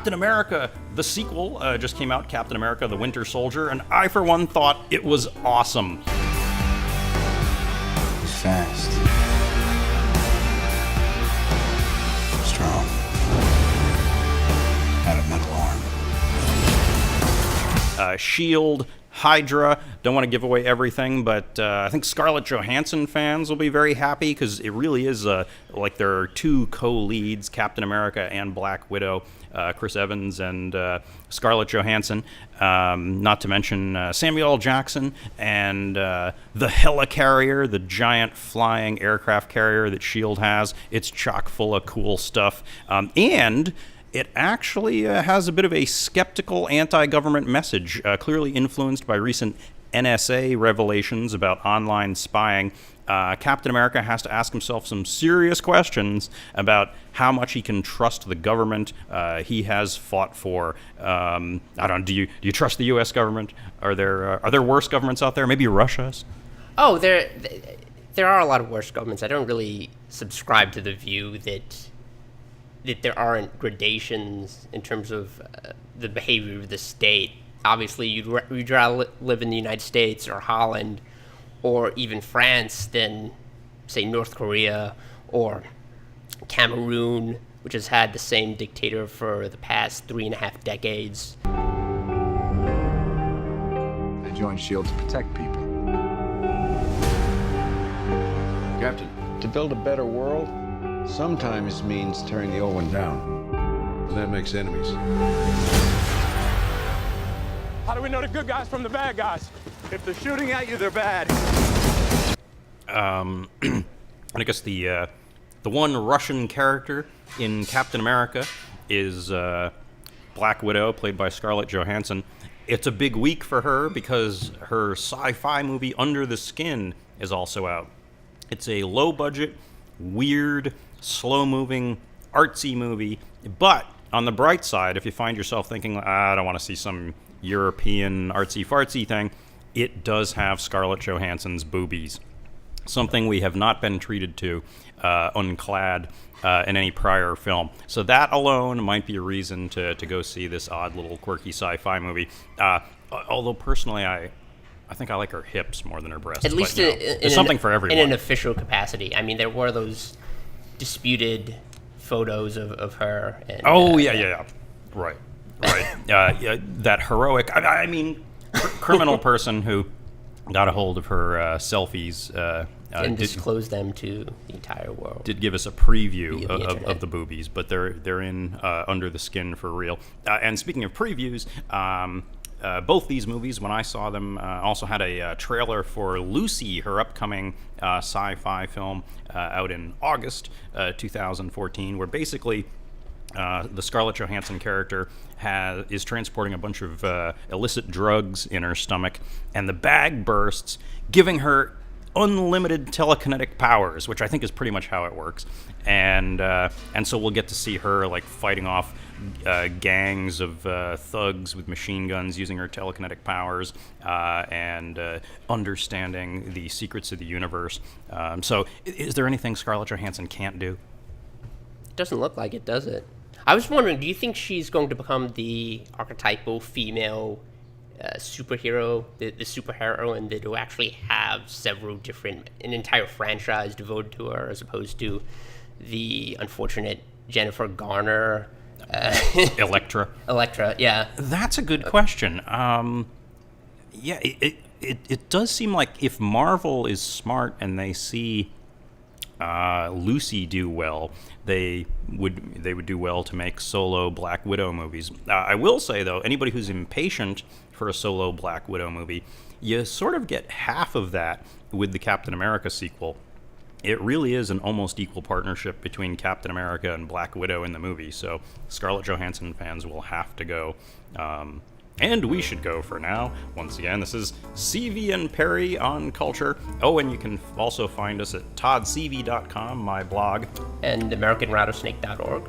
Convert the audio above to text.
Captain America, the sequel, just came out, Captain America, the Winter Soldier, and I, for one, thought it was awesome. He's fast. Strong. Had a metal arm. Shield, Hydra, don't want to give away everything, but I think Scarlett Johansson fans will be very happy because it really is like there are two co-leads, Captain America and Black Widow, Chris Evans and Scarlett Johansson, not to mention Samuel L. Jackson and the Helicarrier, the giant flying aircraft carrier that S.H.I.E.L.D. has. It's chock full of cool stuff. And it actually has a bit of a skeptical anti-government message, clearly influenced by recent NSA revelations about online spying. Captain America has to ask himself some serious questions about how much he can trust the government he has fought for. I don't. Do you trust the U.S. government? Are there worse governments out there? Maybe Russia's. Oh, there are a lot of worse governments. I don't really subscribe to the view that there aren't gradations in terms of the behavior of the state. Obviously, you'd rather live in the United States or Holland or even France than, say, North Korea or Cameroon, which has had the same dictator for the past 3.5 decades. I joined S.H.I.E.L.D. to protect people. Captain, to build a better world, sometimes means tearing the old one down. And that makes enemies. How do we know the good guys from the bad guys? If they're shooting at you, they're bad. I guess the one Russian character in Captain America is Black Widow, played by Scarlett Johansson. It's a big week for her because her sci-fi movie Under the Skin is also out. It's a low-budget, weird, slow-moving, artsy movie. But on the bright side, if you find yourself thinking, I don't want to see some European artsy-fartsy thing, it does have Scarlett Johansson's boobies. Something we have not been treated to unclad in any prior film. So that alone might be a reason to go see this odd little quirky sci-fi movie. Although personally, I think I like her hips more than her breasts. At least there's something for everyone. In an official capacity. I mean, there were those disputed photos of her. And, yeah. Right. That heroic, I mean, criminal person who got a hold of her selfies. And disclosed them to the entire world. Did give us a preview of the boobies, but they're in Under the Skin for real. And speaking of previews, both these movies, when I saw them, also had a trailer for Lucy, her upcoming sci-fi film out in August 2014, where basically the Scarlett Johansson character is transporting a bunch of illicit drugs in her stomach, and the bag bursts, giving her unlimited telekinetic powers, which I think is pretty much how it works. And so we'll get to see her like fighting off gangs of thugs with machine guns using her telekinetic powers and understanding the secrets of the universe. So is there anything Scarlett Johansson can't do? It doesn't look like it, does it? I was wondering, do you think she's going to become the archetypal female superhero, the superheroine that will actually have an entire franchise devoted to her, as opposed to the unfortunate Jennifer Garner? Elektra, yeah. That's a good question. It does seem like if Marvel is smart and they see Lucy do well, they would do well to make solo Black Widow movies. I will say, though, anybody who's impatient for a solo Black Widow movie, you sort of get half of that with the Captain America sequel. It really is an almost equal partnership between Captain America and Black Widow in the movie, so Scarlett Johansson fans will have to go. And we should go for now. Once again, this is Seavey and Perry on Culture. Oh, and you can also find us at toddseavey.com, my blog. And AmericanRattlesnake.org.